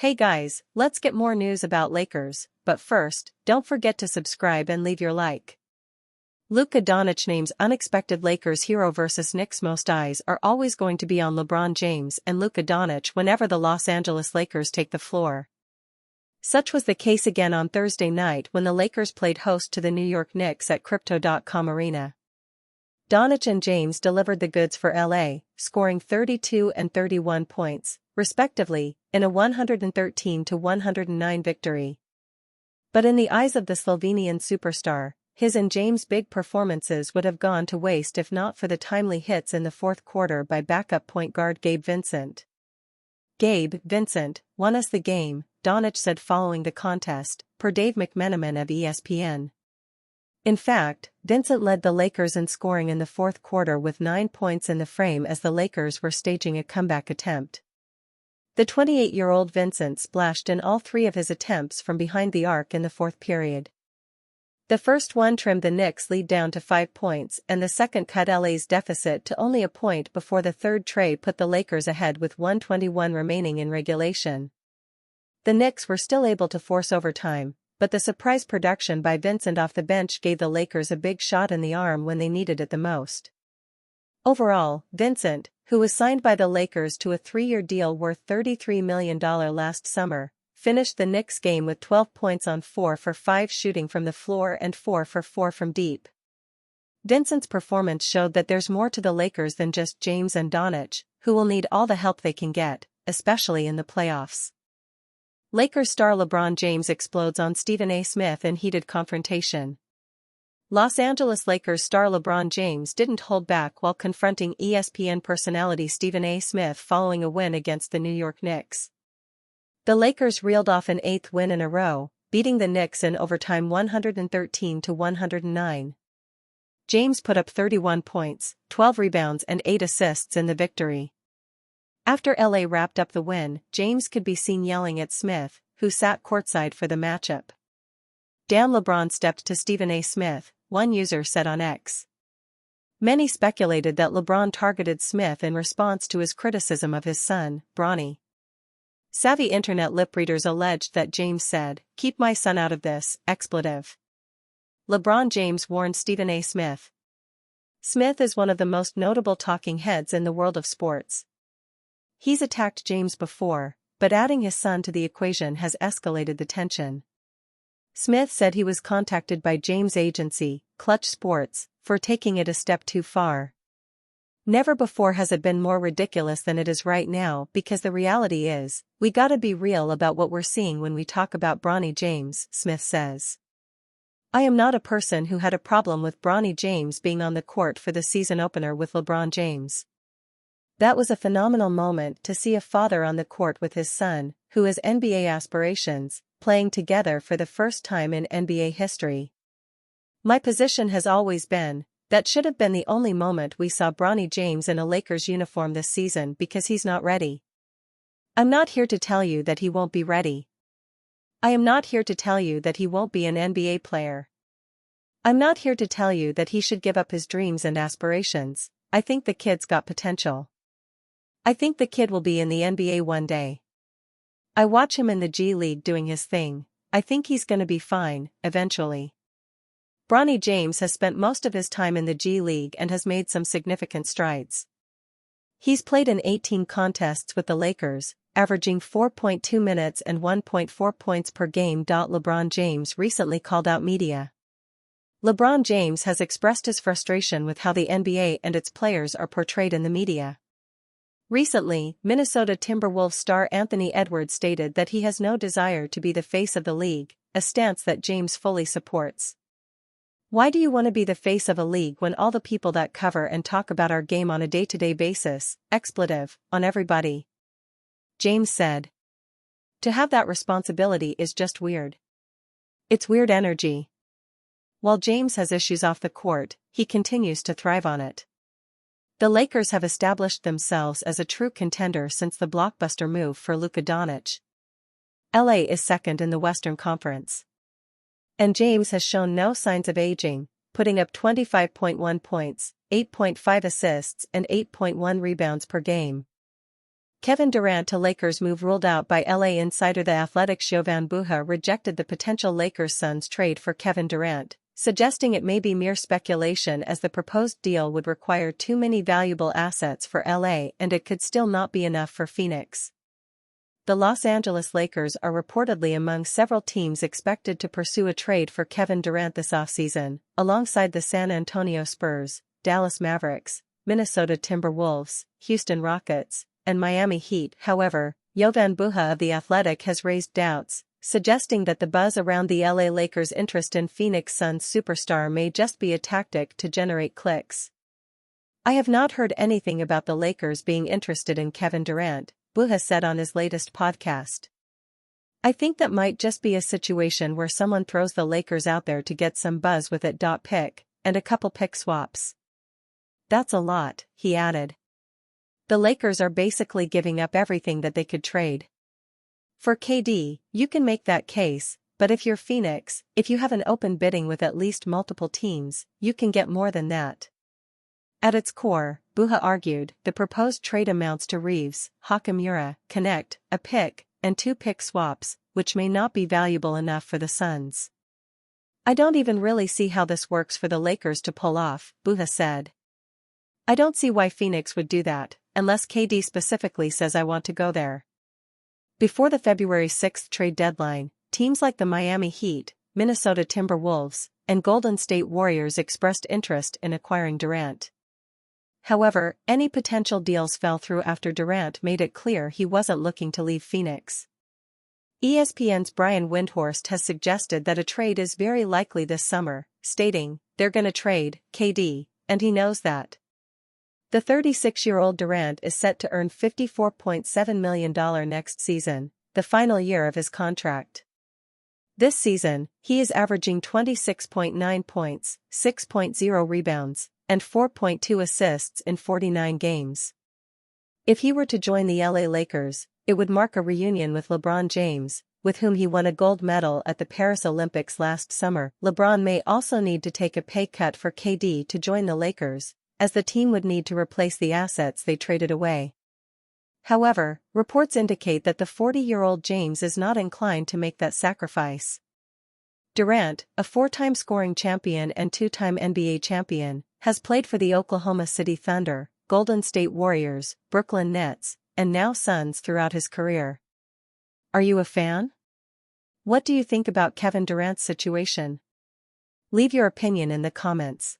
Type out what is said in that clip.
Hey guys, let's get more news about Lakers, but first, don't forget to subscribe and leave your like. Luka Doncic names unexpected Lakers hero versus Knicks. Most eyes are always going to be on LeBron James and Luka Doncic whenever the Los Angeles Lakers take the floor. Such was the case again on Thursday night when the Lakers played host to the New York Knicks at Crypto.com Arena. Doncic and James delivered the goods for LA, scoring 32 and 31 points, respectively, in a 113-109 victory. But in the eyes of the Slovenian superstar, his and James' big performances would have gone to waste if not for the timely hits in the fourth quarter by backup point guard Gabe Vincent. "Gabe Vincent won us the game," Doncic said following the contest, per Dave McMenamin of ESPN. In fact, Vincent led the Lakers in scoring in the fourth quarter with 9 points in the frame as the Lakers were staging a comeback attempt. The 28-year-old Vincent splashed in all three of his attempts from behind the arc in the fourth period. The first one trimmed the Knicks' lead down to 5 points and the second cut LA's deficit to only a point before the third tray put the Lakers ahead with 1:21 remaining in regulation. The Knicks were still able to force overtime, but the surprise production by Vincent off the bench gave the Lakers a big shot in the arm when they needed it the most. Overall, Vincent, who was signed by the Lakers to a 3-year deal worth $33 million last summer, finished the Knicks game with 12 points on 4 for 5 shooting from the floor and 4 for 4 from deep. Vincent's performance showed that there's more to the Lakers than just James and Doncic, who will need all the help they can get, especially in the playoffs. Lakers star LeBron James explodes on Stephen A. Smith in heated confrontation. Los Angeles Lakers star LeBron James didn't hold back while confronting ESPN personality Stephen A. Smith following a win against the New York Knicks. The Lakers reeled off an 8th win in a row, beating the Knicks in overtime 113-109. James put up 31 points, 12 rebounds and 8 assists in the victory. After LA wrapped up the win, James could be seen yelling at Smith, who sat courtside for the matchup. "Damn, LeBron stepped to Stephen A. Smith," one user said on X. Many speculated that LeBron targeted Smith in response to his criticism of his son, Bronny. Savvy internet lip readers alleged that James said, "Keep my son out of this," expletive. LeBron James warned Stephen A. Smith. Smith is one of the most notable talking heads in the world of sports. He's attacked James before, but adding his son to the equation has escalated the tension. Smith said he was contacted by James' agency, Clutch Sports, for taking it a step too far. "Never before has it been more ridiculous than it is right now because the reality is, we gotta be real about what we're seeing when we talk about Bronny James," Smith says. "I am not a person who had a problem with Bronny James being on the court for the season opener with LeBron James. That was a phenomenal moment to see a father on the court with his son, who has NBA aspirations, playing together for the first time in NBA history. My position has always been, that should have been the only moment we saw Bronny James in a Lakers uniform this season because he's not ready. I'm not here to tell you that he won't be ready. I am not here to tell you that he won't be an NBA player. I'm not here to tell you that he should give up his dreams and aspirations. I think the kid's got potential. I think the kid will be in the NBA one day. I watch him in the G League doing his thing. I think he's gonna be fine, eventually." Bronny James has spent most of his time in the G League and has made some significant strides. He's played in 18 contests with the Lakers, averaging 4.2 minutes and 1.4 points per game. LeBron James recently called out media. LeBron James has expressed his frustration with how the NBA and its players are portrayed in the media. Recently, Minnesota Timberwolves star Anthony Edwards stated that he has no desire to be the face of the league, a stance that James fully supports. "Why do you want to be the face of a league when all the people that cover and talk about our game on a day-to-day basis, expletive, on everybody?" James said. "To have that responsibility is just weird. It's weird energy." While James has issues off the court, he continues to thrive on it. The Lakers have established themselves as a true contender since the blockbuster move for Luka Doncic. LA is second in the Western Conference. And James has shown no signs of aging, putting up 25.1 points, 8.5 assists and 8.1 rebounds per game. Kevin Durant to Lakers move ruled out by LA insider The Athletic's Jovan Buha rejected the potential Lakers-Suns trade for Kevin Durant, suggesting it may be mere speculation as the proposed deal would require too many valuable assets for LA and it could still not be enough for Phoenix. The Los Angeles Lakers are reportedly among several teams expected to pursue a trade for Kevin Durant this offseason, alongside the San Antonio Spurs, Dallas Mavericks, Minnesota Timberwolves, Houston Rockets, and Miami Heat. However, Jovan Buha of The Athletic has raised doubts, suggesting that the buzz around the LA Lakers' interest in Phoenix Suns superstar may just be a tactic to generate clicks. "I have not heard anything about the Lakers being interested in Kevin Durant," Buha said on his latest podcast. "I think that might just be a situation where someone throws the Lakers out there to get some buzz with it. Pick, and a couple pick swaps. That's a lot," he added. "The Lakers are basically giving up everything that they could trade. For KD, you can make that case, but if you're Phoenix, if you have an open bidding with at least multiple teams, you can get more than that." At its core, Buha argued, the proposed trade amounts to Reeves, Hachimura, Connect, a pick, and 2 pick swaps, which may not be valuable enough for the Suns. "I don't even really see how this works for the Lakers to pull off," Buha said. "I don't see why Phoenix would do that, unless KD specifically says I want to go there." Before the February 6 trade deadline, teams like the Miami Heat, Minnesota Timberwolves, and Golden State Warriors expressed interest in acquiring Durant. However, any potential deals fell through after Durant made it clear he wasn't looking to leave Phoenix. ESPN's Brian Windhorst has suggested that a trade is very likely this summer, stating, "They're gonna trade KD, and he knows that." The 36-year-old Durant is set to earn $54.7 million next season, the final year of his contract. This season, he is averaging 26.9 points, 6.0 rebounds, and 4.2 assists in 49 games. If he were to join the LA Lakers, it would mark a reunion with LeBron James, with whom he won a gold medal at the Paris Olympics last summer. LeBron may also need to take a pay cut for KD to join the Lakers, as the team would need to replace the assets they traded away. However, reports indicate that the 40-year-old James is not inclined to make that sacrifice. Durant, a 4-time scoring champion and 2-time NBA champion, has played for the Oklahoma City Thunder, Golden State Warriors, Brooklyn Nets, and now Suns throughout his career. Are you a fan? What do you think about Kevin Durant's situation? Leave your opinion in the comments.